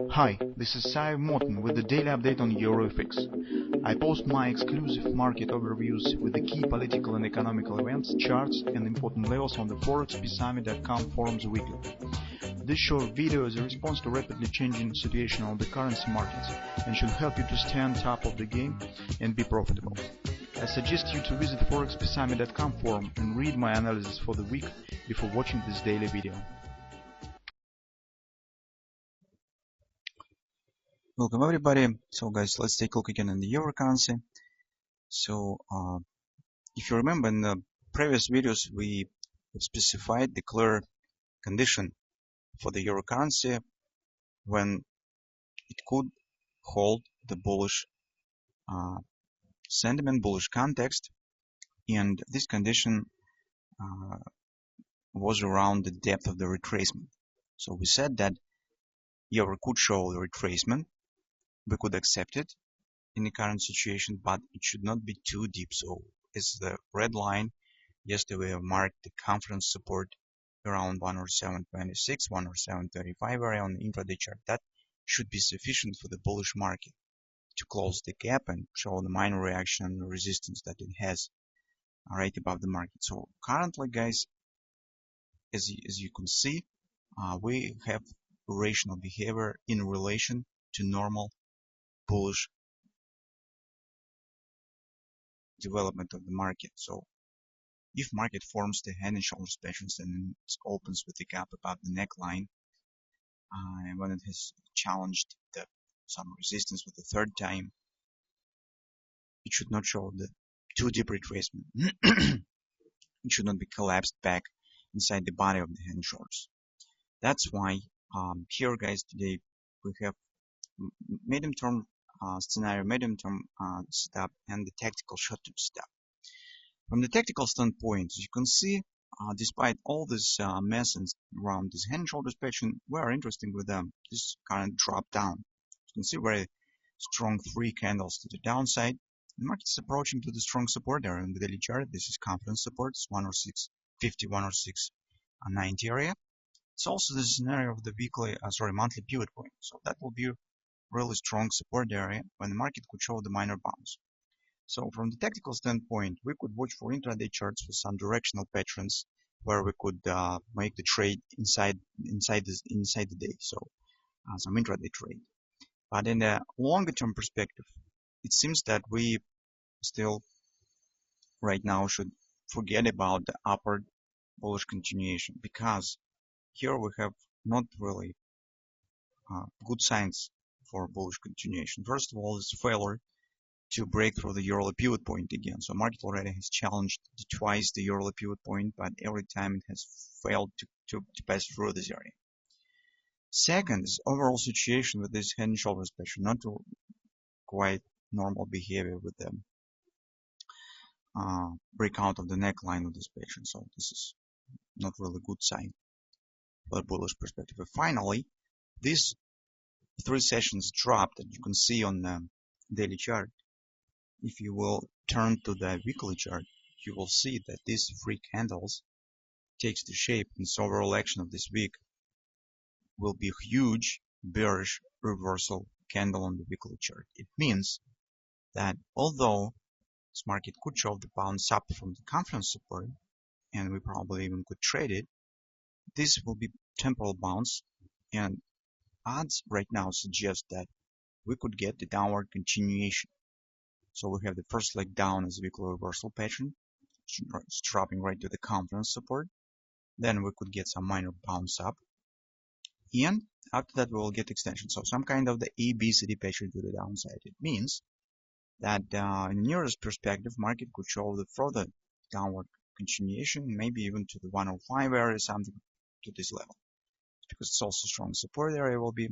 Hi, this is Sive Morten with the daily update on EURUSD. I post my exclusive market overviews with the key political and economical events, charts and important levels on the ForexPeaceArmy.com forums weekly. This short video is a response to rapidly changing situation on the currency markets and should help you to stay on top of the game and be profitable. I suggest you to visit ForexPeaceArmy.com forum and read my analysis for the week before watching this daily video. Welcome everybody. So guys, let's take a look again in the euro currency. So if you remember in the previous videos, we have specified the clear condition for the euro currency when it could hold the bullish sentiment, bullish context, and this condition was around the depth of the retracement. So we said that euro could show the retracement. We could accept it in the current situation, but it should not be too deep. So as the red line, yesterday we have marked the confidence support around 107.26, 107.35 area on the intraday chart. That should be sufficient for the bullish market to close the gap and show the minor reaction and resistance that it has right above the market. So currently, guys, as you can see, we have rational behavior in relation to normal bullish development of the market. So if market forms the head and shoulders patterns and it opens with the gap above the neckline, and when it has challenged some resistance with the third time, it should not show the too deep retracement. It should not be collapsed back inside the body of the head and shoulders. That's why here, guys, today we have medium-term scenario, medium-term setup, and the tactical short-term setup. From the tactical standpoint, as you can see, despite all this mess around this head and shoulders pattern, we are interested with this current drop down. You can see very strong 3 candles to the downside. The market is approaching to the strong support area in the daily chart. This is confidence support, 106.50, 106.90 area. It's also the scenario of the monthly pivot point. So that will be really strong support area when the market could show the minor bounce. So from the tactical standpoint, we could watch for intraday charts with some directional patterns where we could make the trade inside the day. So some intraday trade. But in the longer term perspective, it seems that we still right now should forget about the upward bullish continuation, because here we have not really good signs for bullish continuation. First of all, it's failure to break through the yearly pivot point again. So market already has challenged twice the yearly pivot point, but every time it has failed to pass through this area. Second is overall situation with this head and shoulders pattern, not quite normal behavior with the breakout of the neckline of this pattern. So this is not really good sign for a bullish perspective. And finally, these 3 sessions drop that you can see on the daily chart. If you will turn to the weekly chart, you will see that these 3 candles takes the shape, and this overall action of this week will be a huge bearish reversal candle on the weekly chart. It means that although this market could show the bounce up from the confidence support, and we probably even could trade it, this will be temporal bounce, and odds right now suggest that we could get the downward continuation. So we have the first leg down as a weekly reversal pattern, it's dropping right to the confidence support. Then we could get some minor bounce up, and after that we will get extension. So some kind of the ABCD pattern to the downside. It means that in the nearest perspective, market could show the further downward continuation, maybe even to the 105 area, something to this level, because it's also strong support area will be.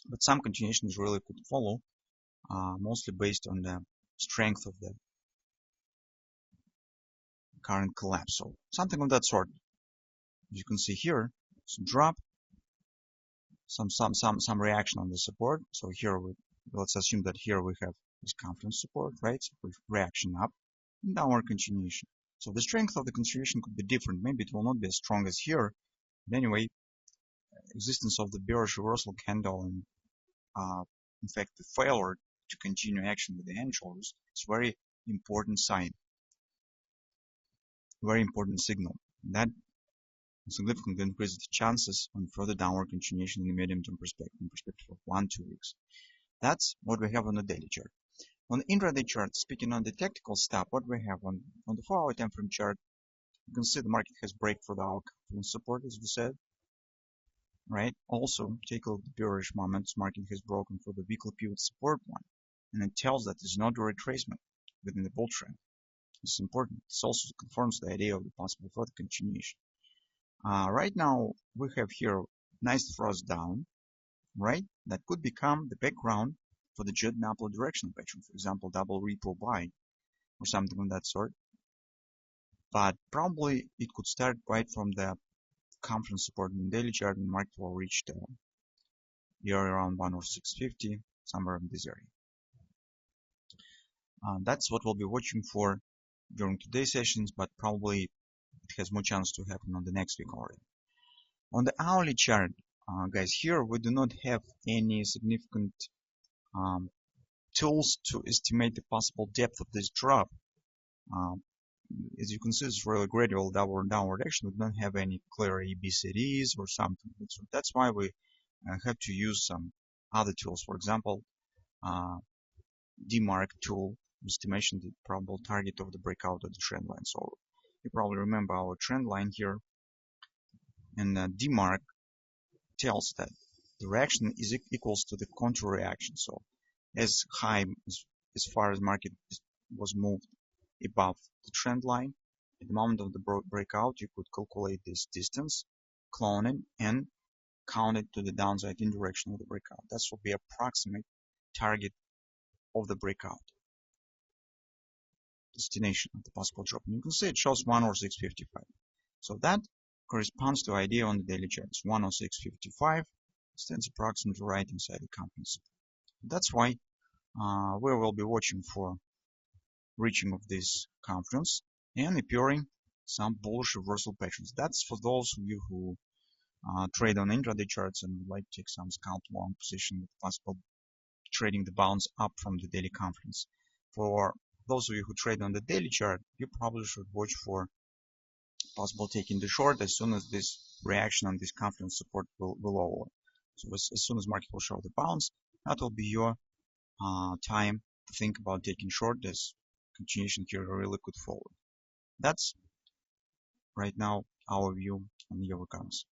But some continuations really could follow, mostly based on the strength of the current collapse. So something of that sort. As you can see here, some drop, some reaction on the support. So here let's assume that here we have this confidence support, right? So with reaction up and downward continuation. So the strength of the continuation could be different. Maybe it will not be as strong as here, but anyway, existence of the bearish reversal candle and in fact the failure to continue action with the hand shoulders is very important sign, very important signal. That significantly increases the chances on further downward continuation in the medium-term perspective, in perspective of 1-2 weeks. That's what we have on the daily chart. On the intraday chart, speaking on the tactical stuff, what we have on the 4-hour time frame chart, you can see the market has break for the confidence support, as we said, right? Also, take a look at the bearish moments. Market has broken for the weekly pivot support one, and it tells that it's not a retracement within the bull trend. It's important. This also confirms the idea of the possible further continuation. Right now, we have here nice thrust down, right? That could become the background for the jet and upward directional pattern, for example, double repo buy or something of that sort. But probably it could start right from the confidence support in the daily chart, and market will reach the area around 106.50, somewhere in this area. That's what we'll be watching for during today's sessions, but probably it has more chance to happen on the next week already. On the hourly chart, guys, here we do not have any significant tools to estimate the possible depth of this drop. As you can see, it's really gradual downward action. We don't have any clear ABCDs or something. So that's why we have to use some other tools. For example, DMARC tool, estimation the probable target of the breakout of the trend line. So you probably remember our trend line here, and DMARC tells that the reaction is equals to the counter reaction. So as high as far as market was moved above the trend line, at the moment of the breakout, you could calculate this distance, clone it, and count it to the downside in direction of the breakout. That will be approximate target of the breakout, destination of the possible drop. And you can see it shows 106.55. So that corresponds to idea on the daily charts. 106.55 stands approximately right inside the confidence. That's why we will be watching for reaching of this confidence and appearing some bullish reversal patterns. That's for those of you who trade on intraday charts and would like to take some scalp long position with possible trading the bounce up from the daily confidence. For those of you who trade on the daily chart, you probably should watch for possible taking the short as soon as this reaction on this confidence support will over. So as soon as market will show the bounce, that will be your time to think about taking short as continuation here really could forward. That's right now our view on the EURUSD.